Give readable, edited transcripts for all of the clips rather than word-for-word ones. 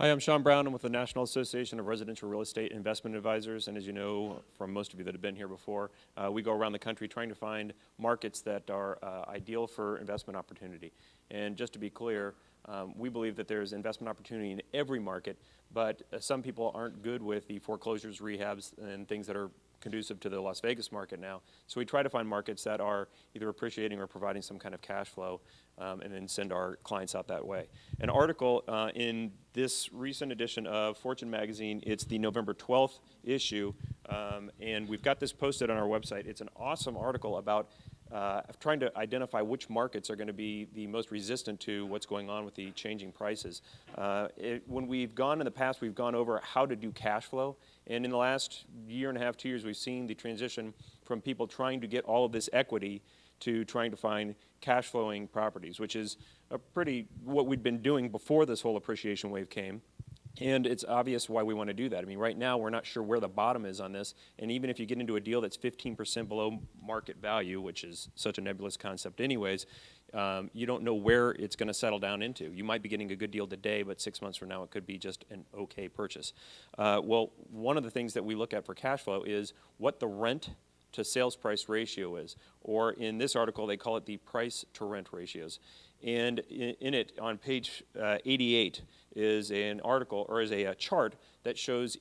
Hi, I'm Sean Brown. I'm with the National Association of Residential Real Estate Investment Advisors, and as you know from most of you that have been here before, we go around the country trying to find markets that are ideal for investment opportunity. And just to be clear, we believe that there's investment opportunity in every market, but some people aren't good with the foreclosures, rehabs, and things that are conducive to the Las Vegas market now. So we try to find markets that are either appreciating or providing some kind of cash flow, and then send our clients out that way. An article in this recent edition of Fortune magazine, it's the November 12th issue, and we've got this posted on our website. It's an awesome article about trying to identify which markets are going to be the most resistant to what's going on with the changing prices. When we've gone in the past, we've gone over how to do cash flow, and in the last year and a half, 2 years, we've seen the transition from people trying to get all of this equity to trying to find cash flowing properties, which is what we'd been doing before this whole appreciation wave came. And it's obvious why we want to do that. I mean, right now, we're not sure where the bottom is on this, and even if you get into a deal that's 15% below market value, which is such a nebulous concept anyways, you don't know where it's going to settle down into. You might be getting a good deal today, but 6 months from now, it could be just an okay purchase. Well, one of the things that we look at for cash flow is what the rent to sales price ratio is, or in this article, they call it the price to rent ratios. And in it, on page 88, is an article, or is a chart that shows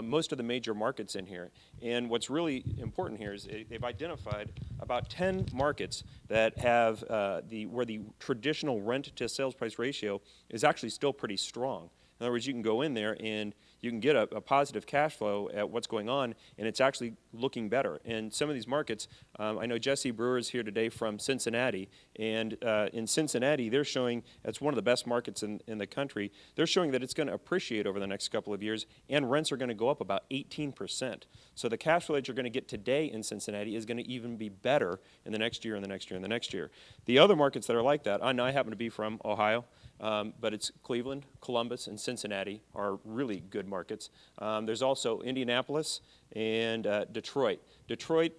most of the major markets in here. And what's really important here is they've identified about 10 markets that have where the traditional rent to sales price ratio is actually still pretty strong. In other words, you can go in there and you can get a positive cash flow at what's going on, and it's actually looking better. And some of these markets, I know Jesse Brewer is here today from Cincinnati, and in Cincinnati, they're showing, it's one of the best markets in the country, they're showing that it's going to appreciate over the next couple of years, and rents are going to go up about 18%. So the cash flow that you're going to get today in Cincinnati is going to even be better in the next year, and the next year, and the next year. The other markets that are like that, I know I happen to be from Ohio, but it's Cleveland, Columbus, and Cincinnati are really good markets. There's also Indianapolis and Detroit. Detroit,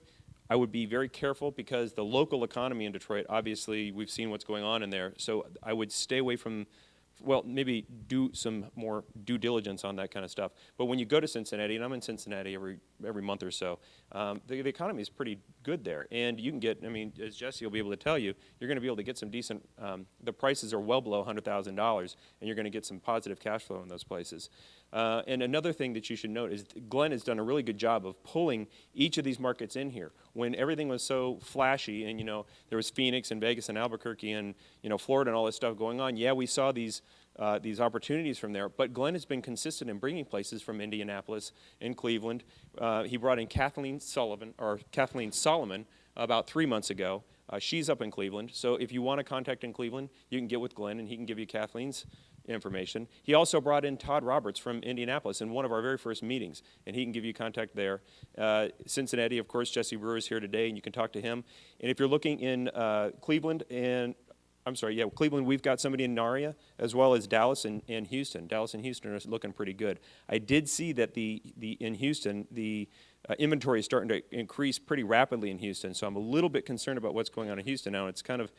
I would be very careful because the local economy in Detroit, obviously we've seen what's going on in there, so I would stay away from, well, maybe do some more due diligence on that kind of stuff. But when you go to Cincinnati, and I'm in Cincinnati every month or so, the economy is pretty good there. And you can get, I mean, as Jesse will be able to tell you, you're going to be able to get some decent, the prices are well below $100,000, and you're going to get some positive cash flow in those places. And another thing that you should note is Glenn has done a really good job of pulling each of these markets in here. When everything was so flashy, and there was Phoenix and Vegas and Albuquerque and Florida and all this stuff going on, yeah, we saw these opportunities from there, but Glenn has been consistent in bringing places from Indianapolis and Cleveland. He brought in Kathleen Solomon about 3 months ago. She's up in Cleveland, so if you want to contact in Cleveland, you can get with Glenn and he can give you Kathleen's information. He also brought in Todd Roberts from Indianapolis in one of our very first meetings, and he can give you contact there. Cincinnati, of course, Jesse Brewer is here today, and you can talk to him. And if you're looking in Cleveland, we've got somebody in Naria, as well as Dallas and Houston. Dallas and Houston are looking pretty good. I did see that in Houston, the inventory is starting to increase pretty rapidly in Houston, so I'm a little bit concerned about what's going on in Houston now. It's kind of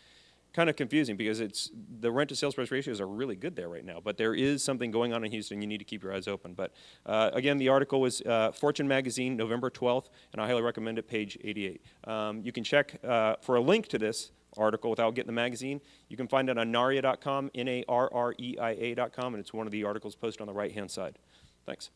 confusing because the rent to sales price ratios are really good there right now, but there is something going on in Houston. You need to keep your eyes open. But again, the article was Fortune magazine, November 12th, and I highly recommend it, page 88. You can check for a link to this article without getting the magazine. You can find it on naria.com, narreia.com, and it's one of the articles posted on the right-hand side. Thanks.